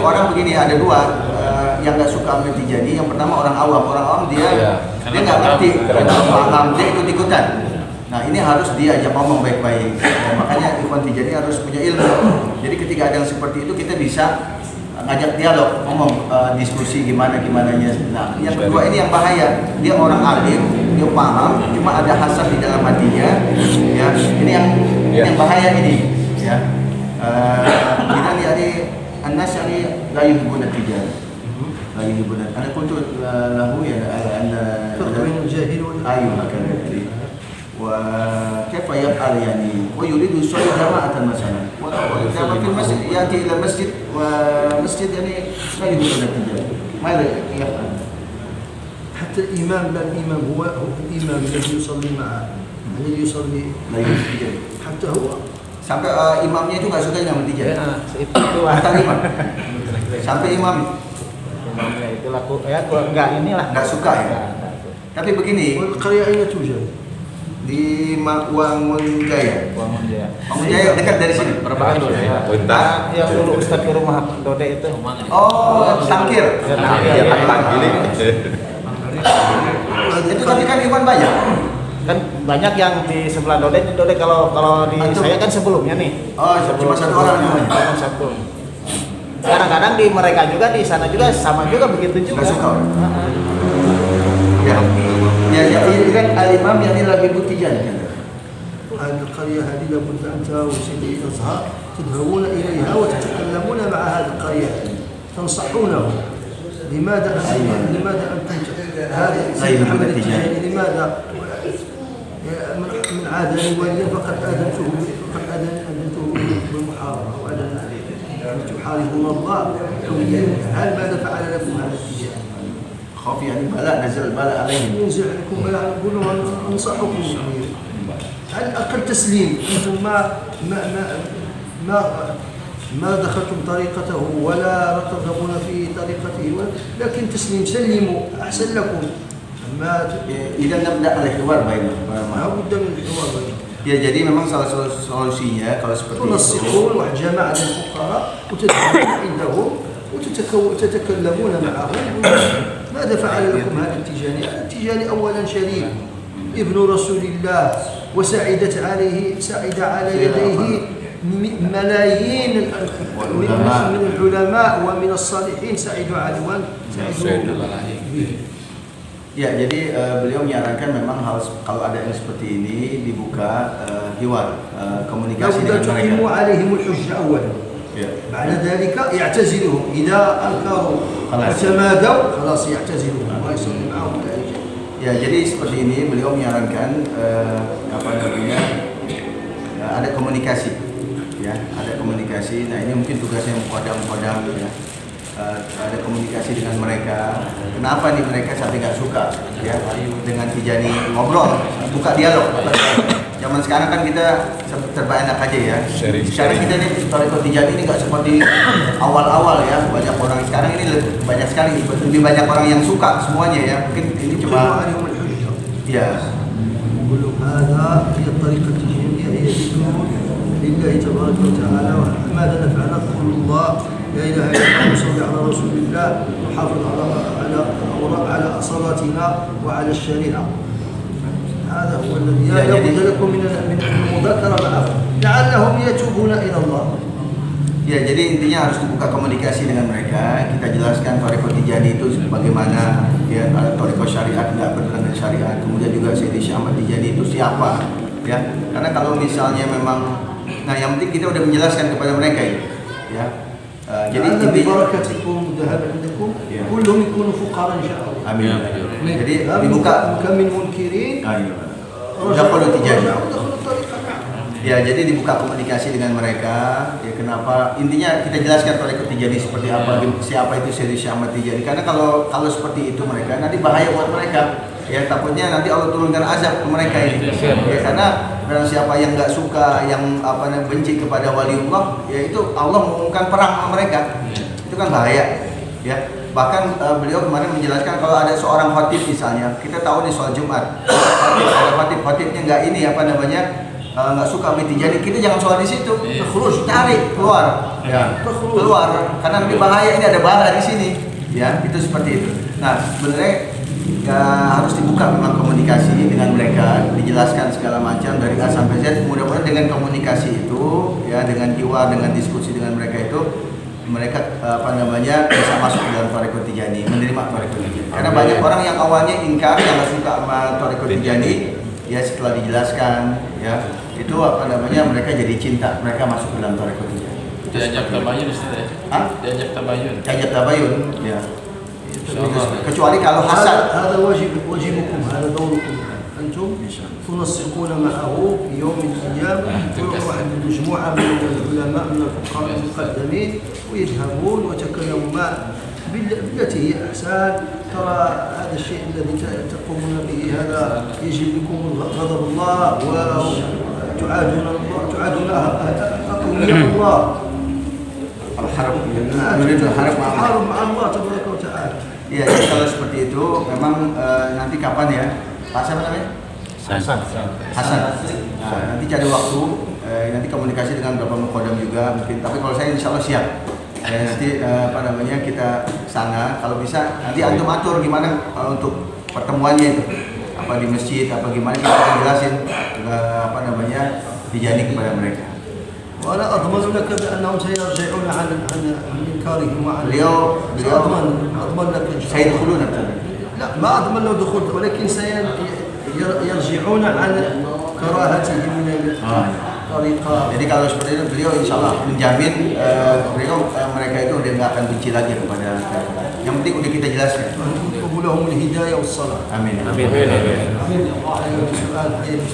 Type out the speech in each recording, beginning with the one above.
orang begini, ada dua yang nggak suka Ahmad Tijani. Yang pertama orang awam dia nggak ngerti, paham, dia ikut-ikutan. Nah ini harus diajak ngomong baik-baik. Makanya Ikhwan Tijani harus punya ilmu. Jadi ketika ada yang seperti itu kita bisa ngajak dialog, ngomong diskusi gimana nya. Nah yang kedua ini yang bahaya, dia orang alim, dia paham, cuma ada hasad di dalam hatinya. Ya ini yang bahaya ini. Ya kita lihat الناس يعني لا يحبون التجارة لا يحبون. أنا قلت له أن فرق بين الجاهل أيوه هكذا. وكيف يفعل يعني ويريد يصلي جماعة مثلا وجماعة في المسجد يأتي إلى المسجد ومسجد يعني لا يحبون التجارة ماذا يفعل؟ حتى الإمام لا الإمام هو الإمام الذي يصلي معه الذي يصلي لا يحب التجارة حتى هو sampai imamnya itu nggak suka dengan Tijani. Itu Antar imam. Sampai imamnya itu laku ya enggak inilah nggak suka ya. Tapi begini, والقرية أين توجد؟ di Wangunjaya. Wangunjaya dekat dari sini. Berapa dulu ya? Yang dulu Ustaz ke rumah Dode itu. Oh, Tangkir. Itu tapi kan iman banyak. Kan banyak yang di sebelah Dode kalau di saya kan sebelumnya nih. Oh, cuma satu orang namanya. Cuma satu. Kadang-kadang di mereka juga di sana juga sama juga begitu juga. Nggak suka. Ya ini kan al-imam yang lagi Tijani kan. هذه القرية هذه لابد أنت وسيدي الأزهر تذهبون إليها وتتكلمون مع هذه القرية تنصحونه لماذا أنتم هذا محمد التجاني لماذا من عادني واليا فقد آذنته بالمحاربة وأن تحاربون الله هل ماذا فعل لكم هذا التجاني؟ خاف يعني بلاء نزل البلاء عليهم. ينزل عليكم بلاء نقول لهم أنصحكم على الأقل تسليم. أنتم ما دخلتم طريقته ولا ترغبون في طريقته لكن تسليم سلموا أحسن لكم. إذا نبدأ الحوار بينهم. ما بد من الحوار بينهم. Ya jadi memang salah satu solusinya kalau seperti itu. تنصحون وجماعة الفقراء وتدخلون عندهم وتتكلمون معهم. ماذا فعل لكم هذا التجاني؟ التجاني أولا شريف ابن رسول الله وسعد على يديه ملايين من العلماء ومن الصالحين سعدوا عليه Ya, jadi beliau menyarankan memang kalau ada yang seperti ini dibuka hiwar, komunikasi dengan mereka. تقيموا عليهم الحجة أولا. بعد ذلك يعتزلهم إذا أنكروا وتمادوا خلاص يعتزلهم ما يصلي معهم ولا يجي. Ya, jadi seperti ini beliau menyarankan ada komunikasi, ya, ada komunikasi. Nah ini mungkin tugasnya kodam ya. Ada komunikasi dengan mereka. Kenapa nih mereka sampai nggak suka ya dengan Tijani, ngobrol, buka dialog. Zaman sekarang kan kita serba enak aja ya. Sekarang kita nih Thariqah Tijani ini nggak seperti awal-awal ya. Banyak orang sekarang ini banyak sekali, lebih banyak orang yang suka semuanya ya. Mungkin ini cuma ya. هذا هي الطريقة التجارية هي ذكر لله تبارك وتعالى ماذا نفعل نقول الله لا إله إلا الله نصلي على رسول الله نحافظ على صلاتنا وعلى الشريعة. هذا هو الذي لا بد لكم من المذاكرة معهم لعلهم يتوبون إلى الله. Ya, jadi intinya harus dibuka komunikasi dengan mereka. Kita jelaskan Thariqah Tijani itu bagaimana ya, Thariqah syariat nggak bertentangan syariat. Kemudian juga Sayyidi Syekh Ahmad Tijani itu siapa ya. Karena kalau misalnya memang yang penting kita udah menjelaskan kepada mereka ya. Jadi intinya barakatikum dhahab indakum kullum yakunu fuqara insyaallah. Amin. Jadi dibuka kam min munkirin. Ayo. Thariqah Tijani. Ya, jadi dibuka komunikasi dengan mereka. Ya, kenapa? Intinya kita jelaskan Thariqah Tijani seperti apa, siapa itu Sayyidi Syekh Ahmad Tijani. Karena kalau seperti itu mereka nanti bahaya buat mereka. Ya, takutnya nanti Allah turunkan azab ke mereka ini. Ya, karena siapa yang nggak suka, yang benci kepada waliullah, ya itu Allah mengumumkan perang sama mereka. Itu kan bahaya. Ya, bahkan beliau kemarin menjelaskan kalau ada seorang khatib misalnya, kita tahu di sholat Jumat, ada khatibnya nggak ini nggak suka sama Tijani, kita jangan sholat di situ. Terus cari keluar, ya keluar, karena lebih bahaya, ini ada bala di sini, ya itu seperti itu. Nah sebenarnya harus dibuka memang komunikasi dengan mereka, dijelaskan segala macam dari A sampai Z. Mudah-mudahan dengan komunikasi itu, ya dengan hiwar, dengan diskusi dengan mereka itu, mereka bisa masuk ke dalam Thariqat Tijani, menerima Thariqat Tijani. Karena banyak orang yang awalnya ingkar, yang nggak suka sama Thariqat Tijani, ya setelah dijelaskan, ya itu mereka jadi cinta, mereka masuk ke dalam Thariqat Tijani. Diajak tabayun Ustaz ya? Hah? Diajak tabayun. Diajak tabayun, ya. Kecuali kalau hasad. هذا واجبكم، هذا دوركم انتم تنسقون معه في يوم من الايام، واحد مجموعه من العلماء من الفقهاء المقدمين ويذهبون ويتكلموا معه بالتي هي احسن. ترى هذا الشيء الذي تقومون به هذا يجلب لكم غضب الله وتعادون الله، تعادون اولياء الله. Harap ma'am Allah tabaraka wa ta'ala. Iya, jadi kalau seperti itu memang nanti kapan ya? Pak siapa namanya? Hasan. Nah, nanti cari waktu, nanti komunikasi dengan beberapa mukhodam juga mungkin. Tapi kalau saya insya Allah siap. Nanti kita sana. Kalau bisa nanti antum atur gimana untuk pertemuannya itu. Apa di masjid, apa gimana kita akan jelasin Tijani kepada mereka. وأنا أضمن لك بأنهم سيرجعون عن إنكارهم وعن أضمن لك سيدخلون لا ما أضمن له دخول، ولكن سيرجعون عن كراهتهم من الطريقة. Jadi kalau seperti itu beliau insya Allah menjamin mereka itu udah nggak akan benci lagi kepada. Yang penting udah kita jelaskan. لهم الهداية والصلاة. Amin.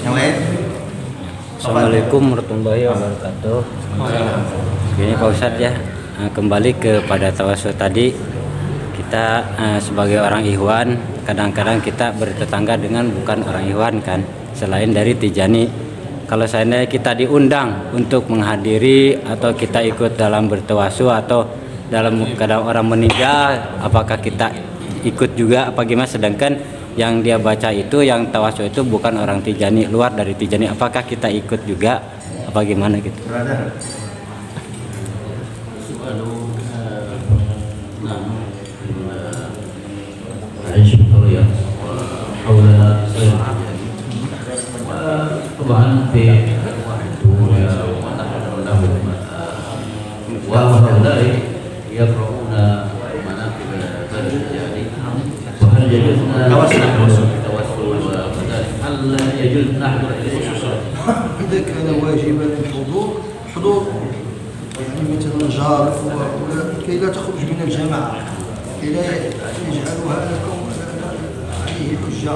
Yang lain? Assalamualaikum warahmatullahi wabarakatuh. Ini Pak Ustadz ya, kembali kepada tawasul tadi. Kita sebagai orang Ikhwan, kadang-kadang kita bertetangga dengan bukan orang Ikhwan kan, selain dari Tijani. Kalau seandainya kita diundang untuk menghadiri atau kita ikut dalam bertawasul atau dalam keadaan orang meninggal, apakah kita ikut juga apa gimana? Sedangkan yang dia baca itu, yang tawasul itu bukan orang Tijani, luar dari Tijani, apakah kita ikut juga apa gimana gitu? إذا كان واجبا الحضور يعني مثلا جار كي لا تخرج من الجماعة، كي لا يجعلها لكم عليه حجة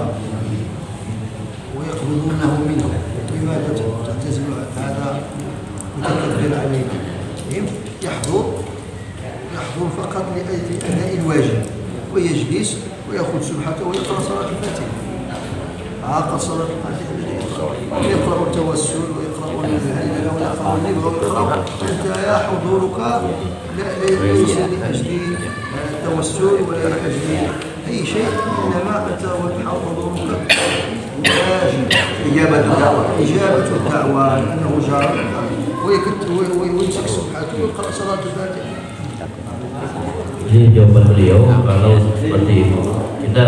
ويقبضونه منه. لماذا تعتزل هذا متكبر علينا؟ يحضر فقط لأجل أداء الواجب ويجلس ويأخذ سبحته ويقرأ صلاة الفاتحة. عاقل صلاة الفاتحة يقرأ التوسل ويقرأ الهلال ويقرأ النبغ ويقرأ. أنت يا حضورك ليس لأجل التوسل ولا لأجل أي شيء، إنما أنت حضورك إجابة الدعوة أنه جار ويمسك سبحته ويقرأ صلاة الفاتحة. Jadi jawaban beliau kalau seperti itu kita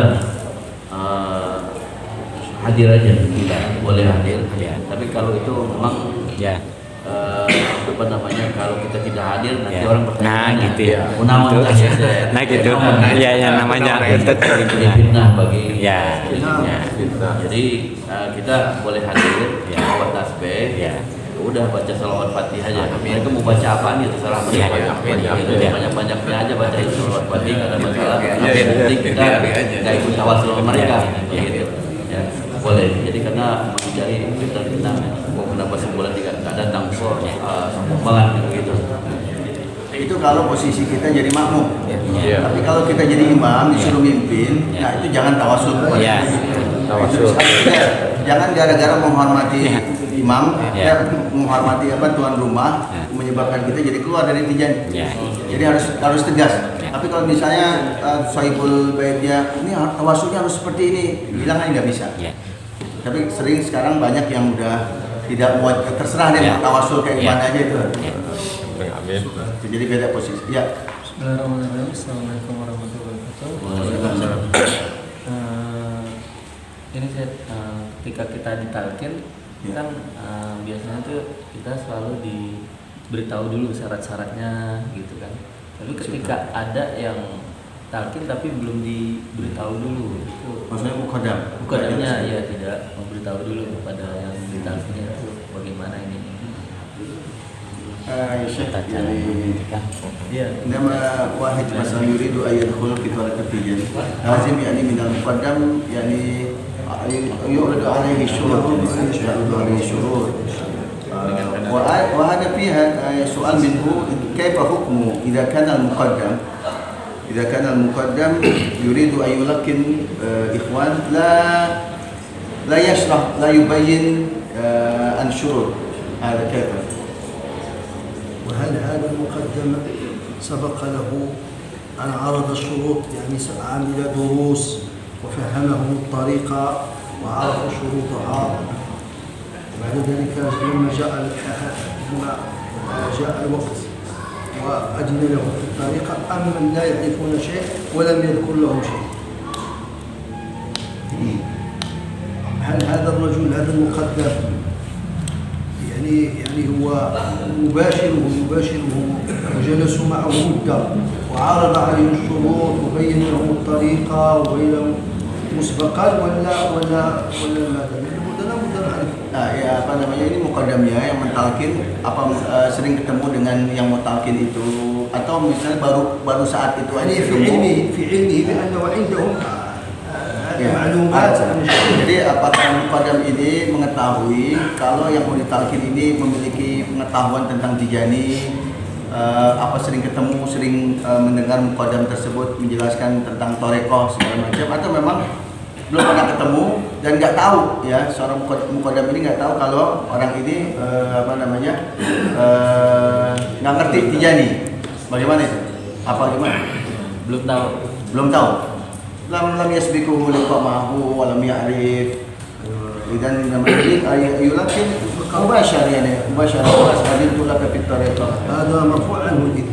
hadir aja, kita boleh hadir. Tapi kalau itu memang kalau kita tidak hadir nanti orang bertanya gitu ya. Nah gitu. Ya namanya untuk fitnah bagi ya. Jadi kita boleh hadir, bawa tasbih, udah baca salawat Fatihah aja. Mereka mau baca apaan itu salah mereka. Banyak-banyaknya aja baca itu salawat Fatihah, nggak ada masalah. Nanti kita nggak ikut tawasul sama mereka, gitu. Ya, boleh. Jadi karena menghindari fitnah, kenapa sebulan tidak datang kok pembalan gitu. Itu kalau posisi kita jadi makmum. Tapi kalau kita jadi imam disuruh mimpin, nah itu jangan tawasul. Jangan gara-gara menghormati imam, menghormati tuan rumah, menyebabkan kita jadi keluar dari Tijani. Jadi harus tegas. Tapi kalau misalnya Sohibul Baitnya ini tawasulnya harus seperti ini, bilang kan nggak bisa. Tapi sering sekarang banyak yang udah tidak mau terserah dia Ya. mau tawasul kayak Ya. gimana aja itu. Ya. Amin. Jadi beda posisi. Ya. Bismillahirrahmanirrahim. Assalamualaikum warahmatullahi wabarakatuh. Waalaikumsalam. Ini saya ketika kita ditalkin Ya. kan biasanya tuh kita selalu diberitahu dulu syarat-syaratnya gitu kan. Tapi ketika ada yang talkin tapi belum diberitahu dulu itu Maksudnya mukodam. bukannya ya tidak memberitahu dulu kepada yang ditalkinnya itu bagaimana ini. Syekh, yani Iya. إنما واحد مثلا يريد أن يدخل في طريق التجارة لازم يعني من المقدم يعني يعرض عليه الشروط يعرض عليه الشروط وهذا فيها سؤال منه كيف حكمه إذا كان المقدم يريد أن يلقن إخوان لا يشرح لا يبين عن شروط هذا كيف؟ وهل هذا المقدم سبق له أن عرض الشروط يعني عمل دروس وفهمهم الطريقة وعرف شروطها بعد ذلك لما جاء الوقت وأذن له في الطريقة أم من لا يعرفون شيء ولم يذكر لهم شيء هل هذا الرجل هذا المقدم يعني هو مباشره وجلسوا معه مدة وعرض عليه الشروط وبين لهم الطريقة وبين لهم مسبقا ولا ماذا؟ لابد نعرف. Nah, ya apa namanya ini mukaddamnya yang mentalkin apa sering ketemu dengan yang mutalkin itu atau misalnya baru saat itu aja يعني ketemu. في علمه بأنه عندهم Ya. معلومات عن الشيء. Jadi apakah mukaddam ini mengetahui kalau yang mau ditalkin ini memiliki pengetahuan tentang Tijani, apa sering ketemu, sering mendengar mukaddam tersebut menjelaskan tentang torekoh segala macam, atau memang belum pernah ketemu dan nggak tahu ya seorang mukaddam ini nggak tahu kalau orang ini nggak ngerti Tijani. Bagaimana itu? Apa gimana? Belum tahu. lam yasbiquhu liqamahu wa lam ya'rif. Idan namanya yulakin mubashar yani mubashar hadin tulaka fi tariqah. هذا مرفوع عنه الإذن.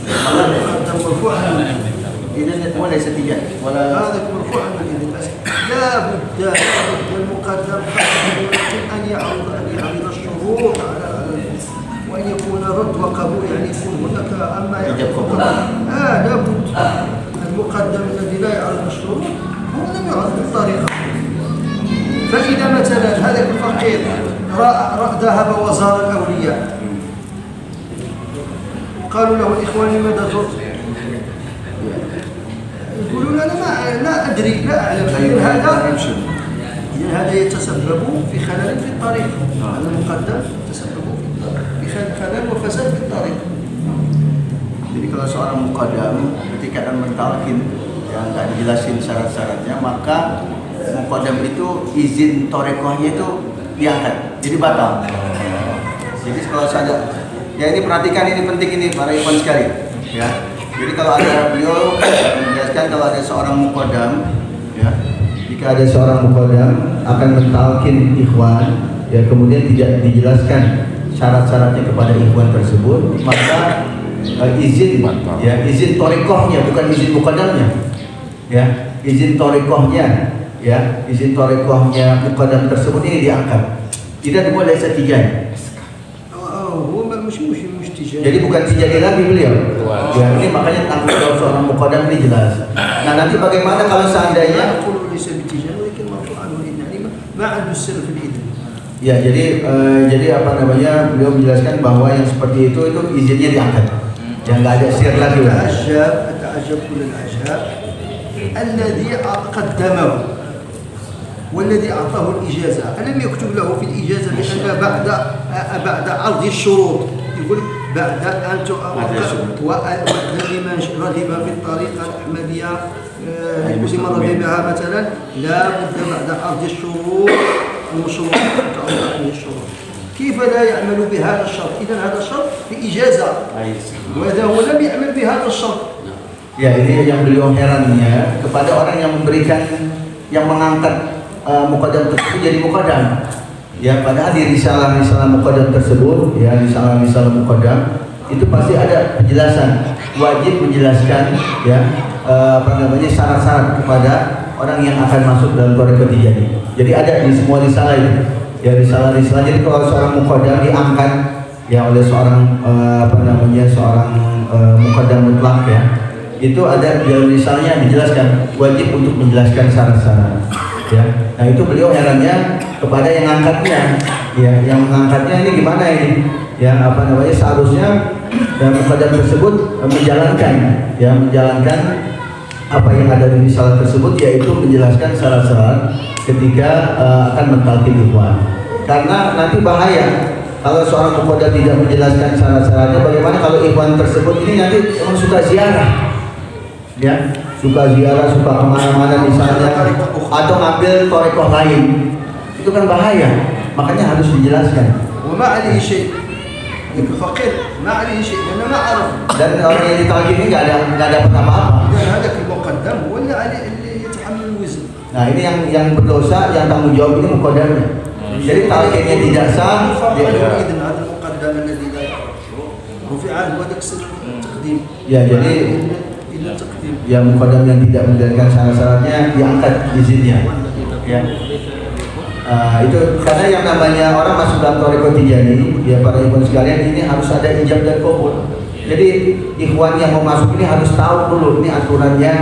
المقدم مرفوع عنه الإذن. إذن وليس تجاه ولا هذا مرفوع عنه الإذن بس لا بد المقدم أن يعرض الشروط على وأن يكون رد وقبول يعني يكون هناك أما يكون لا بد المقدم الذي لا يعرض الشروط هو لم يعرض بالطريقة. فإذا مثلا هذا الفقير ذهب وزار الأولياء قالوا له الإخوان لماذا زرت؟ يقولون أنا لا أدري لا أعلم هذا يتسبب في خلل في الطريق. هذا المقدم يتسبب في خلل وفساد في الطريق. Jadi kalau seorang muqaddam ketika akan mentalkin yang nggak dijelasin syarat-syaratnya, maka muqaddam itu izin torekohnya itu diangkat, jadi batal. Jadi kalau saya ya ini perhatikan, ini penting ini para ikhwan sekali ya. Jadi kalau ada beliau menjelaskan kalau ada seorang muqaddam ya, jika ada seorang muqaddam akan mentalkin ikhwan ya, kemudian tidak dijelaskan syarat-syaratnya kepada ikhwan tersebut, maka izin ya, izin torekohnya bukan izin muqaddamnya ya, izin torekohnya ya, izin torekohnya muqaddam tersebut ini diangkat, tidak boleh setijani. Jadi bukan tijani lagi beliau ya, ini makanya tanggung jawab seorang muqaddam ini jelas. Nah nanti bagaimana kalau seandainya ya, jadi apa namanya, beliau menjelaskan bahwa yang seperti itu izinnya diangkat. Yang nggak ada sir lagi. أتعجب كل الأعجاب الذي قدمه والذي أعطاه الإجازة ألم يكتب له في الإجازة بأن بعد عرض الشروط يقول بعد أن والذي من رغب في الطريقة الأحمدية لكل من رغب بها مثلا لا بد بعد عرض الشروط وشروط تعرض عليه الشروط. كيف لا يعمل بهذا الشرط؟ إذا هذا الشرط في إجازة وهذا هو لم يعمل بهذا الشرط. Ya, ini yang beliau herannya kepada orang yang memberikan, yang mengangkat muqaddam tersebut jadi muqaddam. Ya, padahal di risalah-risalah muqaddam tersebut, ya risalah-risalah muqaddam itu pasti ada penjelasan, wajib menjelaskan ya syarat-syarat kepada orang yang akan masuk dalam thariqah Tijaniyah. Jadi ada di semua risalah itu. Ya risalah-risalah. Jadi kalau seorang muqaddam diangkat ya oleh seorang muqaddam mutlak ya, itu ada di dalam risalahnya dijelaskan wajib untuk menjelaskan syarat-syarat. Ya, nah itu beliau herannya kepada yang angkatnya, ya, yang mengangkatnya ini gimana ini, ya seharusnya muqaddam tersebut menjalankan apa yang ada di risalah tersebut, yaitu menjelaskan syarat-syarat ketika akan mentalqin ikhwan. Karena nanti bahaya kalau seorang muqaddam tidak menjelaskan syarat-syaratnya. Bagaimana kalau ikhwan tersebut ini nanti memang suka ziarah, ya, suka ziarah, suka kemana-mana misalnya, atau ngambil thariqah lain, itu kan bahaya. Makanya harus dijelaskan. وما عليه شيء فقير ما عليه شيء لأنه ما عرف. Dan orang yang ditalqin ini nggak dapat apa-apa. إذا هذاك المقدم ولا عليه اللي يتحمل الوزن. Nah ini yang berdosa, yang tanggung jawab ini muqaddamnya. Jadi talqinnya tidak sah. إذن هذا المقدم الذي لا رفع عنه هذاك التقديم. Ya jadi yang muqaddam yang tidak menjalankan syarat-syaratnya diangkat izinnya. Ya. Itu karena yang namanya orang masuk dalam thariqah Tijaniyah, ya para ikhwan sekalian, ini harus ada ijab dan qabul. Jadi ikhwan yang mau masuk ini harus tahu dulu ini aturannya,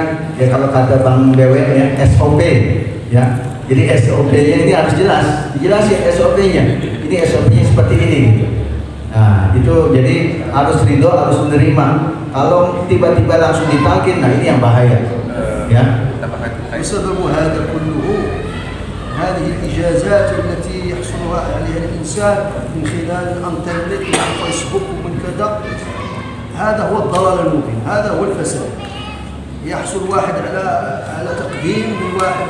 ya kalau kata Bang Dewe ya SOP, ya. Jadi SOP-nya ini harus jelas, dijelasin SOP-nya. Ini SOP-nya seperti ini. Gitu. Nah itu jadi harus ridho, harus menerima. Kalau tiba-tiba langsung ditalqin, nah ini yang bahaya. Ya. وسبب هذا كله هذه الإجازات التي يحصلها عليها الإنسان من خلال الإنترنت ومن فيسبوك ومن كذا، هذا هو الضلال المبين، هذا هو الفساد. يحصل واحد على تقديم من واحد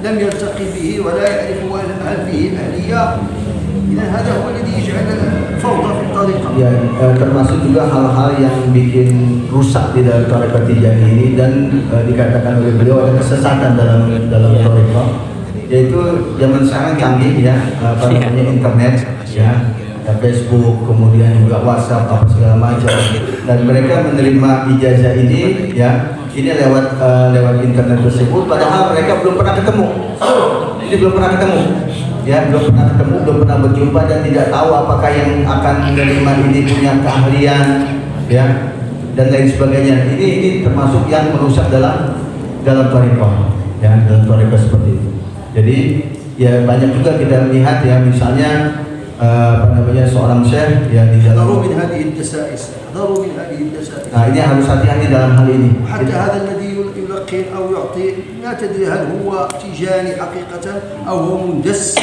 لم يلتقي به ولا يعرف هل فيه أهلية. إذا هذا هو الذي يجعل الفوضى في الطريقة. Ya, termasuk juga hal-hal yang bikin rusak di dalam thariqah Tijaniyah ini, dan dikatakan oleh beliau ada kesesatan dalam thariqah, yaitu zaman sekarang canggih ya, internet ya, Facebook, kemudian juga WhatsApp apa segala macam, dan mereka menerima ijazah ini ya, ini lewat internet tersebut, padahal mereka belum pernah ketemu. Ini belum pernah ketemu. Ya, belum pernah berjumpa, dan tidak tahu apakah yang akan menerima ini punya keahlian, ya, dan lain sebagainya. Ini termasuk yang merusak dalam thariqah, ya, dalam thariqah seperti itu. Jadi ya banyak juga kita lihat ya, misalnya seorang syekh ya di dalam. Nah ini harus hati-hati dalam hal ini. حتى هذا الذي يلقن أو يعطي لا تدري هل هو تيجاني حقيقة أو هو مندس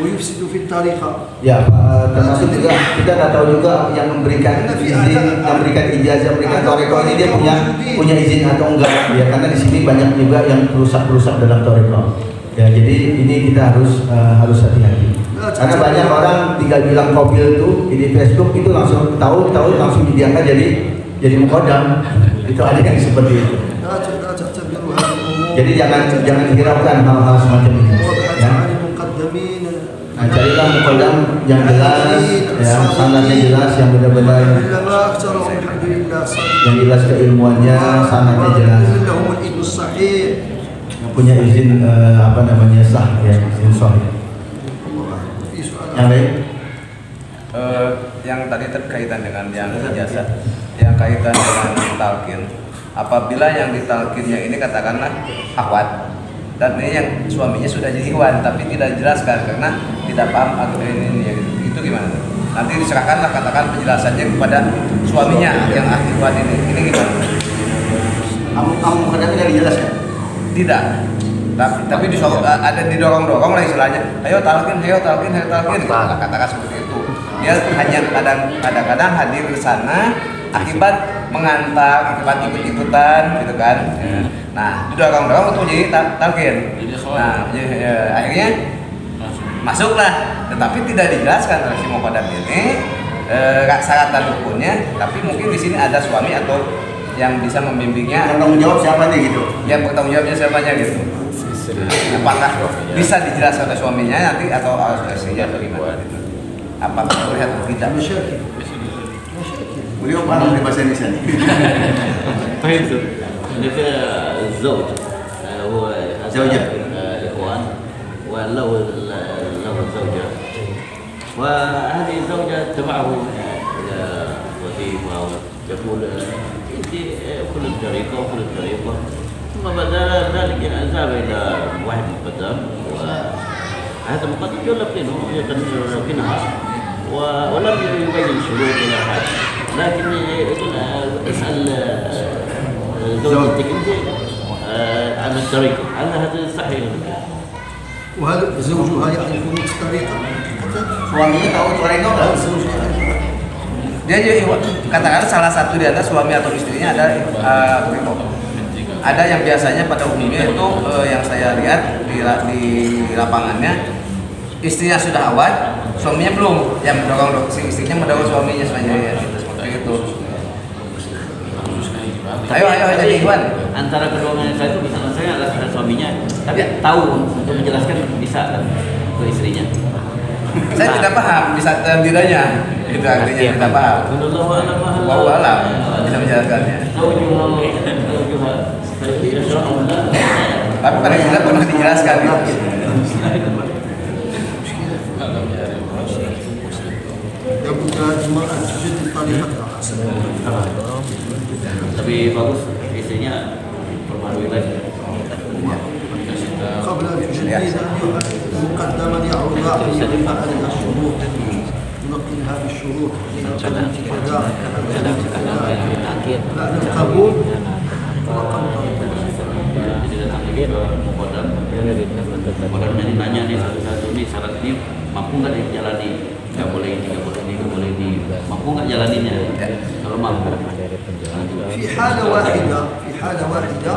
ويفسد في الطريقة. Ya, termasuk juga kita nggak tahu juga yang memberikan izin, yang memberikan ijazah, memberikan thariqah ini dia punya izin atau enggak. Ya, karena di sini banyak juga yang perusak dalam thariqah. Ya, jadi ini kita harus hati-hati. Karena banyak orang tinggal bilang kopil itu di Facebook itu langsung tahu langsung diangkat jadi muqaddam. Itu ada yang seperti itu. Jadi jangan hiraukan hal-hal semacam ini. Ya. Nah, carilah muqaddam yang jelas, ya, sanadnya jelas, yang benar-benar yang jelas keilmuannya, sanadnya jelas, yang punya izin sah, ya, izin sahih. Yang lain? Yang tadi terkaitan dengan yang ijazah, yang kaitan dengan talqin. Apabila yang ditalqinnya ini katakanlah akhwat, dan ini yang suaminya sudah jadi ikhwan tapi tidak dijelaskan karena tidak paham agama ini, itu gimana? Nanti diserahkanlah katakan penjelasannya kepada suaminya yang ikhwan ini gimana? Muqaddam tidak dijelaskan? Tidak. Tapi ada didorong-dorong lah istilahnya. Ayo talqin. Katakan seperti itu. Dia hanya kadang-kadang hadir ke sana akibat mengantar, akibat ikut-ikutan gitu kan. Nah, didorong-dorong untuk jadi talqin. Nah, akhirnya masuklah, tetapi tidak dijelaskan oleh si muqaddam ini syarat dan rukunnya, tapi mungkin di sini ada suami atau yang bisa membimbingnya. Yang bertanggung jawab siapa nih gitu? Yang bertanggung jawabnya siapanya gitu. Apakah bisa dijelaskan oleh suaminya nanti atau istrinya bagaimana? Apakah melihat atau tidak? مشاكل Beliau paham di bahasa Indonesia nih. طيب هناك الزوج هو زوجة. إخوان وله زوجة وهذه الزوجة تبعه إلى وظيفة يقول أنت كل الطريقة وكل الطريقة ثم بعد ذلك ذهب إلى واحد مقدم وهذا المقدم يلقنه يلقنها ولم يبين شروط ولا حاجة لكن يقول اسأل زوجتك أنت عن الطريقة هل هذا صحيح ولا لا؟ وهذا زوجها يعرف الطريقة Suaminya tahu Toreno nggak? زوجها يعرف Dia juga katakan salah satu di antara suami atau istrinya ada ada yang biasanya pada umumnya itu yang saya lihat di lapangannya istrinya sudah awal, suaminya belum, yang mendorong si istrinya mendorong suaminya sebenarnya gitu, seperti itu. Ayo jadi Iwan. Antara kedua mereka itu bisa saya adalah suaminya, tapi tahu untuk menjelaskan bisa ke istrinya. Saya tidak paham bisa bedanya. Itu artinya tidak paham. Wallahu alam bisa menjelaskannya. Tapi pada kita pernah dijelaskan gitu. لابد المرأة تجدد طريقتها حسب Tapi bagus istrinya perbarui lagi. قبل أن تجدد مقدما يعرض عليها الشروط ينقلها بالشروط كذا بعد القبول Jadi datang lagi ke Mukodam. Mukodamnya ditanya nih satu-satu nih syarat ini mampu nggak dijalani? Nggak boleh ini, nggak boleh ini, nggak boleh ini. Mampu nggak jalaninya? Kalau mampu. في حالة واحدة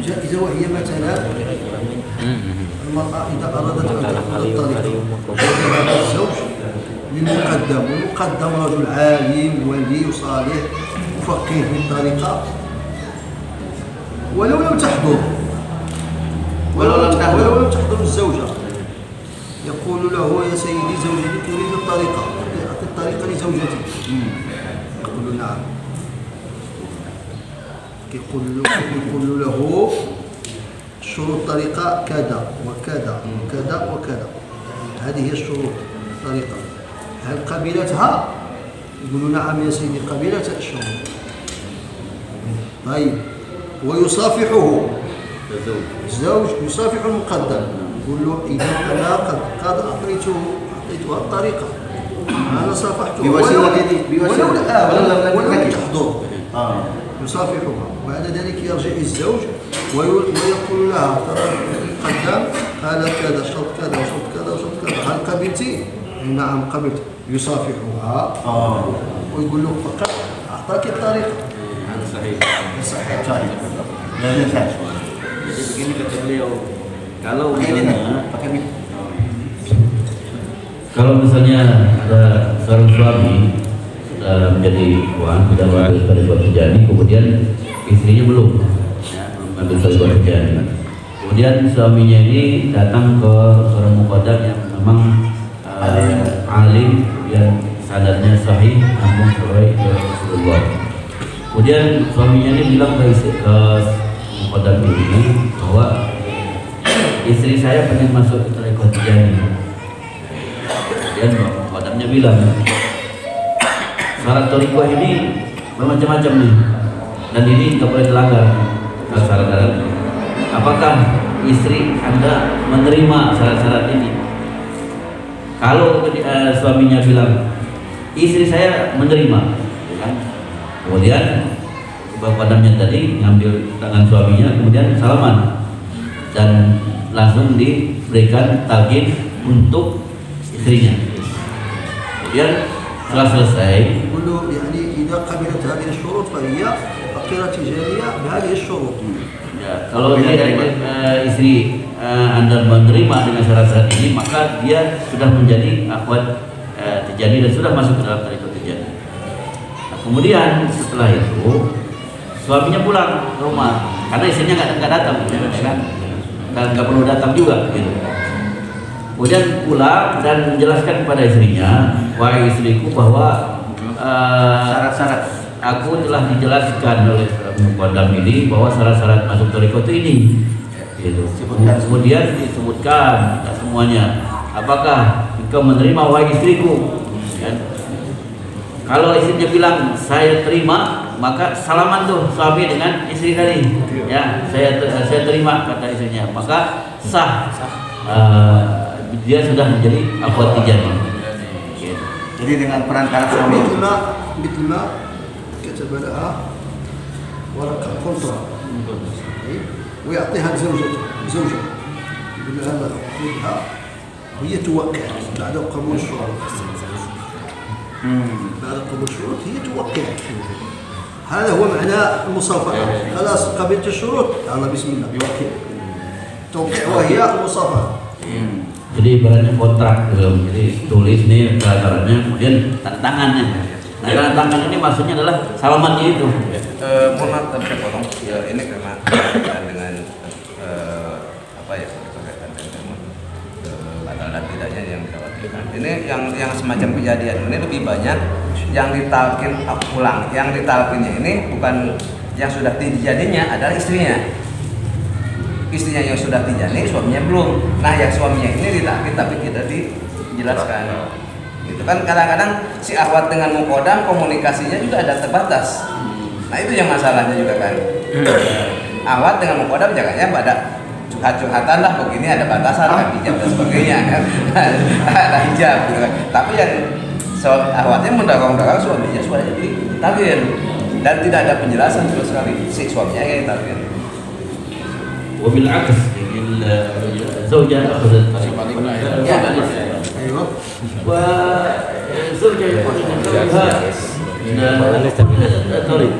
جائزة وهي مثلا المرأة إذا أرادت أن تأخذ الطريقة وذهب الزوج للمقدم والمقدم رجل عالم ولي صالح مفقه في الطريقة ولو لم تحضر ولو لم تحضر الزوجة يقول له يا سيدي زوجتي تريد الطريقة أعطي الطريقة لزوجتي يقول له نعم يقول له شروط الطريقة كذا وكذا وكذا وكذا هذه هي الشروط الطريقة هل قبلتها؟ يقول له نعم يا سيدي قبلت الشروط طيب ويصافحه الزوج يصافح المقدم يقول له إذا أنا قد أعطيتها الطريقة أنا صافحته ولم تحضر يصافحها وبعد ذلك يرجع الزوج ويقول لها ترى المقدم قال كذا شرط كذا وشرط كذا وشرط كذا هل قبلتي؟ نعم قبلت يصافحها ويقول له فقط أعطاك الطريقة Sahih. Sahih. Jadi begini kata beliau, kalau misalnya ada seorang suami sudah menjadi ikhwan, sudah mengambil tarikat terjadi, kemudian istrinya belum mengambil tarikat terjadi. Kemudian suaminya ini datang ke seorang muqaddam yang memang alim yang sadarnya sahih, namun sesuai Rasulullah. Kemudian suaminya ini bilang ke muqaddam ini bahwa istri saya pengen masuk ke tarikat terjadi. Kemudian muqaddamnya bilang syarat tarikat ini bermacam-macam nih, dan ini nggak boleh dilanggar syarat-syarat. Apakah istri Anda menerima syarat-syarat ini? Kalau suaminya bilang istri saya menerima, kan? Kemudian muqaddamnya tadi ngambil tangan suaminya, kemudian salaman dan langsung diberikan talqin untuk istrinya. Kemudian setelah selesai, يقول له يعني إذا قبلت هذه الشروط فهي فقيرة تجارية بهذه الشروط. ya, kalau istri Anda menerima dengan syarat-syarat ini, maka dia sudah menjadi akhwat terjadi dan sudah masuk ke dalam tarikat terjadi. Nah, kemudian setelah itu suaminya pulang ke rumah karena istrinya nggak datang, ya kan? nggak perlu datang juga gitu. Kemudian pulang dan menjelaskan kepada istrinya, wahai istriku, bahwa Syarat-syarat. aku telah dijelaskan oleh Muqaddam ini bahwa syarat-syarat masuk thariqah itu ini. Gitu. Kemudian disebutkan semuanya. Apakah engkau menerima wahai istriku? Kan? Kalau istrinya bilang saya terima, maka salaman tuh suami dengan istri tadi. Ya, saya terima kata istrinya. Maka sah. Dia sudah menjadi akhwat tijaniyah. Gitu. Jadi dengan perantara suami. مثل ما كتب لها ورقة كونترا ويعطيها لزوجته يقول لها هذا خذها وهي توقع بعد قبول الشروط. بعد قبول الشروط هي توقع. هذا هو معنى المصافحة. خلاص قبلت الشروط الله بسم الله يوقع. توقع وهي المصافحة. Jadi ibaratnya kontrak gitu. Jadi tulis nih syaratnya, kemudian tanda tangannya. Nah, tanda tangan ini maksudnya adalah salamannya itu. Mohon maaf tapi saya potong. Ya, ini karena dengan apa ya berkaitan dengan batal dan tidaknya yang dikhawatirkan. Ini yang semacam kejadian ini lebih banyak yang ditalkin pulang. Yang ditalkinnya ini bukan yang sudah dijadinya, adalah istrinya. Istrinya yang sudah dijani, suaminya belum. Nah, yang suaminya ini ditalkin tapi tidak dijelaskan. Itu kan kadang-kadang si akhwat dengan muqaddam komunikasinya juga ada terbatas. Nah, itu yang masalahnya juga kan. Akhwat dengan muqaddam jangannya pada curhat-curhatan lah, begini ada batasan kan, hijab dan sebagainya kan. Ada hijab gitu kan. Tapi yang akhwatnya mendorong-dorong suaminya supaya ditalkin dan tidak ada penjelasan sama sekali si suaminya yang ditalkin. Wabil aks, الزوجة أخذت أيوه. والزوجة يكون زوجها الطريق.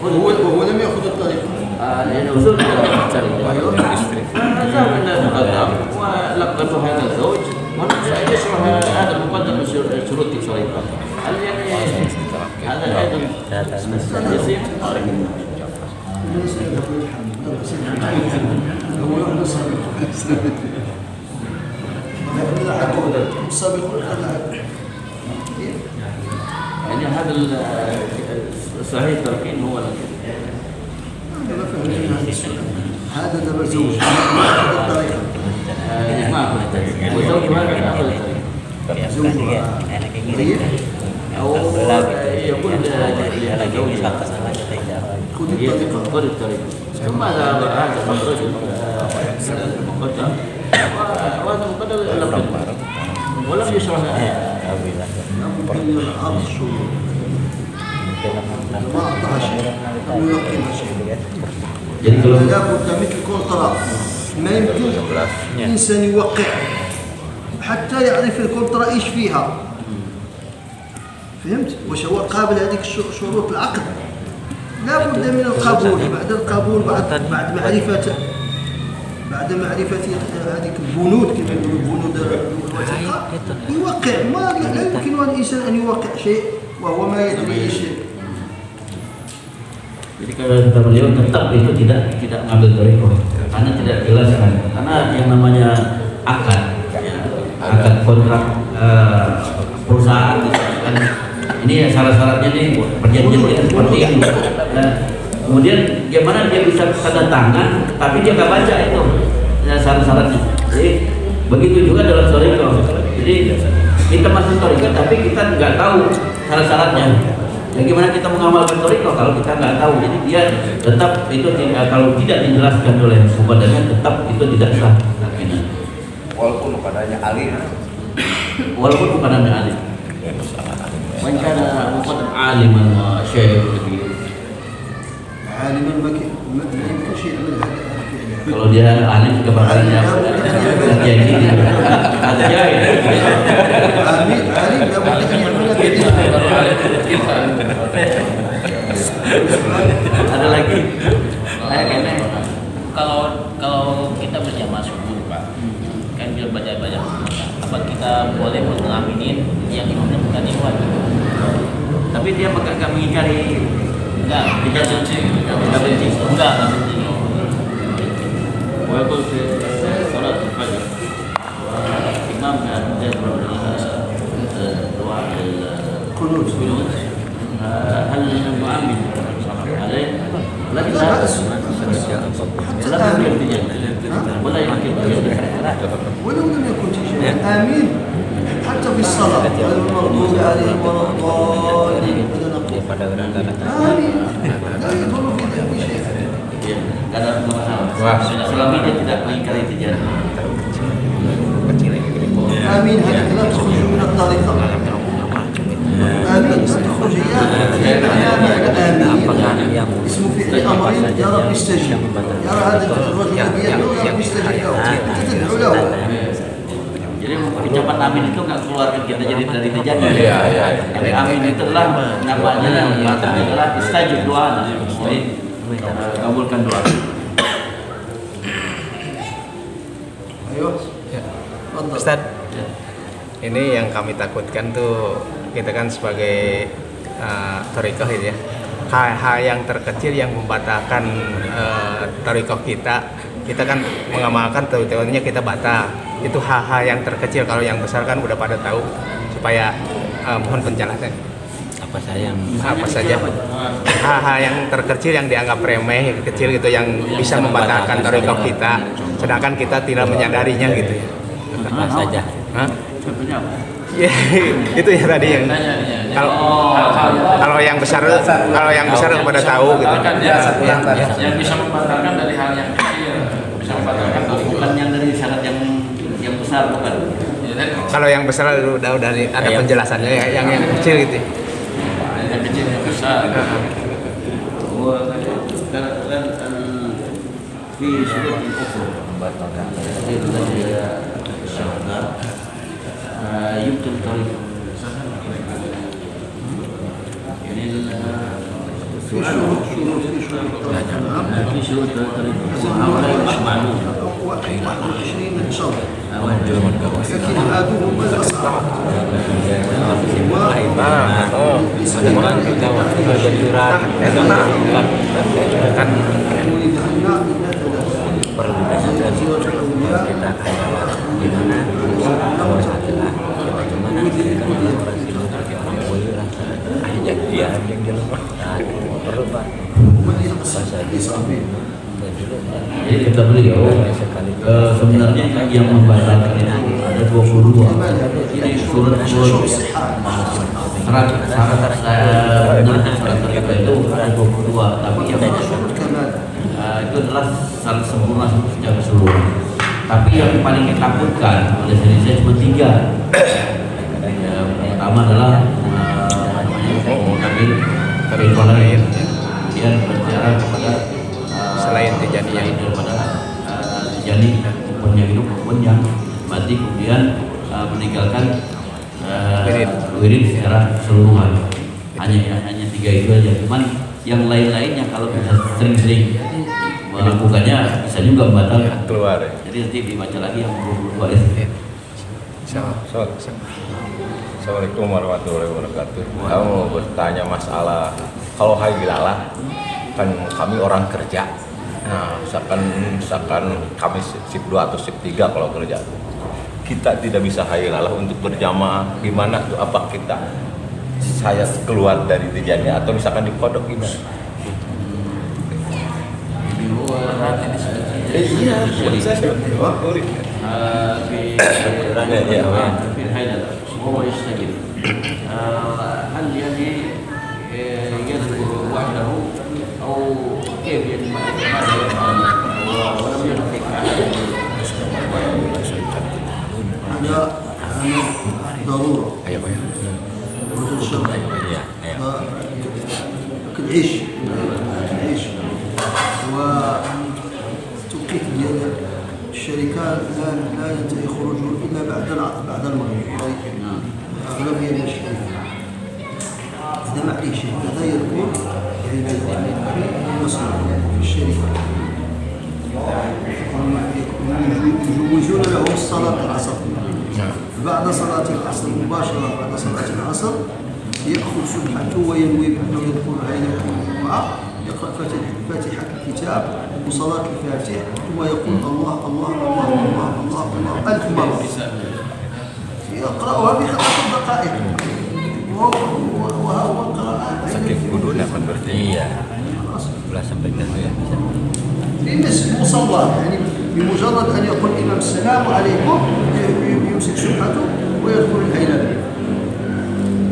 وهو لم يأخذ الطريق. لأنه زوجها فذهب إلى المقدم ولقته هذا الزوج ويشرح هذا المقدم من شروط الطريقة. هل يعني هذا أيضا يصير؟ يعني هذا الصحيح التركين هو هذا دابا زوج هذا الطريقة. ما أخذ الطريق وزوج هذا أخذ الطريق زوجها مريض أو يقول لزوجها خذ الطريق ثم ذهب هذا الرجل المقدم وهذا المقدم لم يقبل ولم يشرح عرض الشروط ما أعطاها شيء لم يلقنها شيء. Jadi kalau لابد مثل كونترا ما يمكن إنسان يوقع حتى يعرف الكونترا إيش فيها. فهمت؟ واش هو قابل هذيك شروط العقد؟ لا بد من القبول. بعد القبول بعد معرفة هذيك البنود كما يقولوا البنود الوثيقة يوقع. ما لا يمكن الإنسان أن يوقع شيء وهو ما يدري ايش. Jadi kalau kata beliau tetap itu tidak ngambil thariqah karena tidak jelas kan. Karena yang namanya akad kontrak perusahaan kan ini ya syarat-syaratnya nih perjanjian dia seperti ini. Kemudian gimana dia bisa tanda tangan tapi dia nggak baca itu syarat-syaratnya. Jadi begitu juga dalam thariqah. Jadi kita masuk thariqah tapi kita nggak tahu syarat-syaratnya. Bagaimana kita mengamalkan thariqah kalau kita nggak tahu? Jadi dia tetap itu kalau tidak dijelaskan oleh muqaddamnya tetap itu tidak sah. Walaupun padanya alim. Walaupun bukan alim. Man kana muqaddam aliman wa syekh kabir. عالما ما يمكن شيء يعمل هذا. Kalau dia alim juga bakalan kayak gini. Ada jahil. عالم لابد أن يعمل به. Ada lagi. Kalau kita berjamaah subuh Pak, kan bila baca apa kita boleh mengaminin yang imamnya bukan ikhwan? Tapi dia nggak mengingkari. Enggak benci. ويقول في صلاة الفجر والإمام يقرأ دعاء القنوت هل نؤمن عليه؟ لا ولا يمكن ولو لم يكن تجاه آمين حتى في الصلاة المغضوب عليهم ولا الضالين آمين لا يضر في ذلك شيء. Karena selama dia tidak mengingkari tijan. آمين هذه لا تخرج من الطريقة. آمين تخرج هي آمين اسم فعل أمر يا رب استجب. يرى هذا الرجل الذي يدعو يا رب استجب له. أنت تدعو له. Jadi ucapan amin itu nggak keluarkan kita jadi dari tijan. Jadi amin itu adalah namanya maksudnya adalah istajib doa. Jadi kabulkan doa. Ayo. Ustaz, ini yang kami takutkan tuh kita kan sebagai thariqah itu ya, hal-hal yang terkecil yang membatalkan thariqah kita kan mengamalkan teorinya kita batal. Itu hal-hal yang terkecil, kalau yang besar kan udah pada tahu. Supaya mohon penjelasan Apa saja yang apa saja hal-hal yang terkecil yang dianggap remeh kecil gitu yang bisa membatalkan thariqah kita, sedangkan kita tidak menyadarinya gitu ya. apa saja? Hah? Contohnya apa? Ya, itu ya tadi yang kalau yang besar pada tahu gitu. Kan yang bisa membatalkan dari hal yang kecil, bisa membatalkan Bukan yang dari syarat yang besar, bukan. Kalau yang besar udah ada penjelasannya ya, yang kecil gitu. Yang kecil yang besar. في سورة أخرى يمكن طريق يعني في شروط طريق هؤلاء معلوم 21 شرط لكن هذا هو الأصعب perlu kita kayak gimana kalau setelah bagaimana kita ajak dia perlu pak Jadi kata beliau sebenarnya yang membatalkan itu ada 22. Ini syarat itu ada 22, tapi yang itu adalah syarat sempurna secara keseluruhan. Tapi yang paling ditakutkan oleh saya cuma 3. Yang pertama adalah mengambil keimanan kemudian berbicara kepada Selain tijaniyah daripada tijani maupun yang hidup maupun yang mati, kemudian meninggalkan wirid secara keseluruhan. Hanya 3 itu aja. Cuman yang lain-lainnya kalau kita sering-sering melakukannya bisa juga membatalkan keluar ya. Jadi nanti dibaca lagi yang 22 itu. Assalamualaikum warahmatullahi wabarakatuh. Saya mau bertanya masalah kalau hailalah kan kami orang kerja. Nah, misalkan kami shift 2 atau shift 3 kalau kerja. Kita tidak bisa hailalah untuk berjamaah gimana tuh, apa saya keluar dari tijannya atau misalkan di kodok gimana? Iya, boleh. في الحيلة وهو يستجيب هل يعني يذكر وحده أو كيف يعني ماذا يفعل ولم ينطق هذا ضرورة وجود شرط كالعيش والتوقيت ديال الشركات لا ينتهي خروجه الا بعد المغرب اغلبيه ديال الشركات اذا ما عليه شيء هذا يكون في الشركه يجوزون له الصلاه العصر بعد صلاه العصر مباشره بعد صلاه العصر يأخذ سبحته وينوي بأنه يدخل عليه الجمعة يقرأ فاتحة الكتاب وصلاة الفاتح ثم يقول الله الله الله الله الله الله 1000 مرة يقرأها في 10 دقائق وهو قراءة Iya. 11 sampai 12 ya bisa. بالنسبة للمصلى يعني بمجرد أن يقول الإمام السلام عليكم يمسك سبحته ويدخل الهيلة.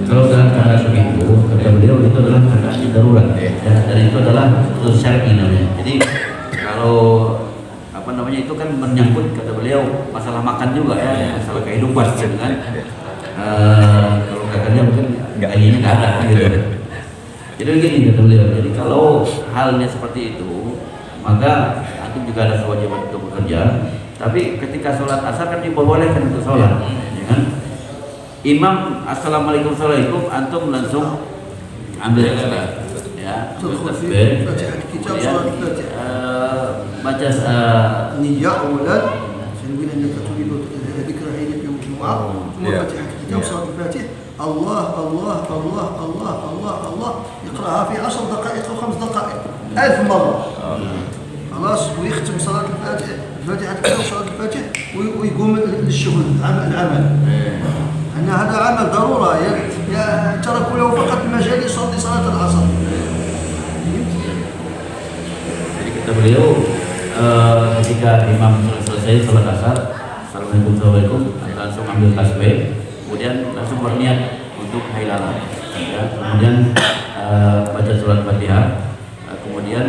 Kalau dalam keadaan begitu, kata beliau itu adalah keadaan darurat, ya, dan itu adalah syar'i namanya. Jadi kalau apa namanya itu kan menyangkut kata beliau masalah makan juga ya, masalah kehidupan gitu kan. Kalau katanya mungkin ini nggak ada gitu. Jadi begini kata beliau. Jadi kalau halnya seperti itu, maka antum juga ada kewajiban untuk bekerja. Tapi ketika sholat asar kan diperbolehkan untuk sholat, ya kan? Imam assalamualaikum warahmatullahi wabarakatuh, antum langsung ambil salat, ya, tasbih, kemudian baca نية أولا سنقول أنك تريد ذكر عيد يوم الجمعة ثم فاتحة الكتاب صلاة الفاتح الله الله الله الله الله الله يقرأها في 10 دقائق أو 5 دقائق 1000 مرة خلاص ويختم صلاة الفاتح فاتحة الكتاب صلاة الفاتح ويقوم للشغل العمل أن هذا عمل ضرورة تركوا له فقط المجال يصلي صلاة العصر. Jadi kata beliau ketika imam selesai sholat asar, assalamualaikum langsung ambil tasbih, kemudian langsung berniat untuk hailalah, ya, kemudian baca surat Fatihah, kemudian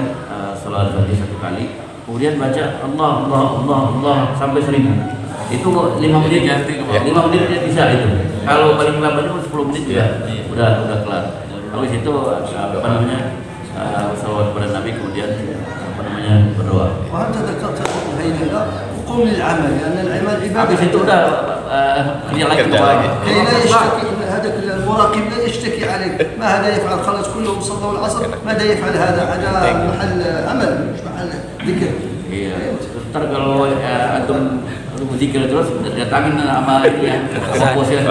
sholat Fatihah 1 kali, kemudian baca Allah Allah Allah Allah sampai 1000. Itu 5 menit ya, 5 menit dia bisa itu. Kalau paling lambat itu 10 menit udah kelar. Habis itu apa namanya salawat kepada Nabi, kemudian apa namanya berdoa. وأنت ذكرت الهيلة وقم للعمل لأن العمل عبادة. Habis itu udah kerja lagi. كي لا يشتكي هذا المراقب لا يشتكي عليك ما هذا يفعل خلص كلهم صلوا العصر ماذا يفعل هذا محل عمل مش محل ذكر. Iya. Ntar kalau antum berzikir terus datangin sama itu ya, sama bosnya.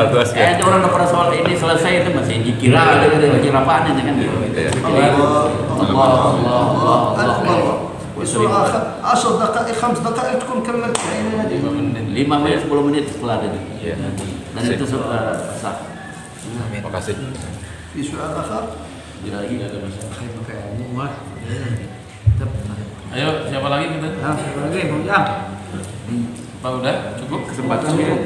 Ada orang udah pernah sholat ini selesai itu masih zikir ada zikir apaan itu kan gitu. Allah Allah Allah Allah. بسرعة 10 دقائق 5 دقائق تكون كملت العين هذه. 5 menit 10 menit kelar itu. Dan itu sah. Terima kasih. في سؤال آخر؟ Tidak lagi ada masalah. Ayo, siapa lagi kita? siapa lagi? Ujang. Pak udah cukup kesempatan Belum.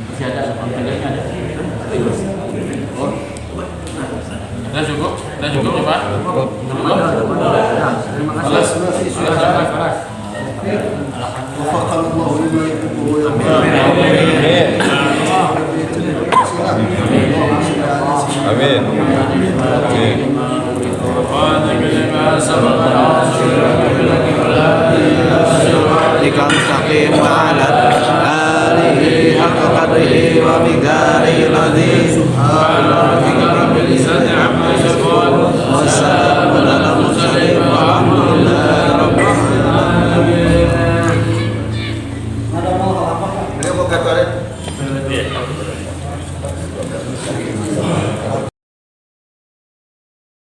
Masih ada panggilannya ada. Udah cukup ya Pak? وفقنا الله لما يحبه ويرضى. Amin. Jika mustaqim ala alihi haqqa qadrihi wa miqdarihi al-azim. Subhana rabbika rabbil izzati amma yasifun. Wassalamu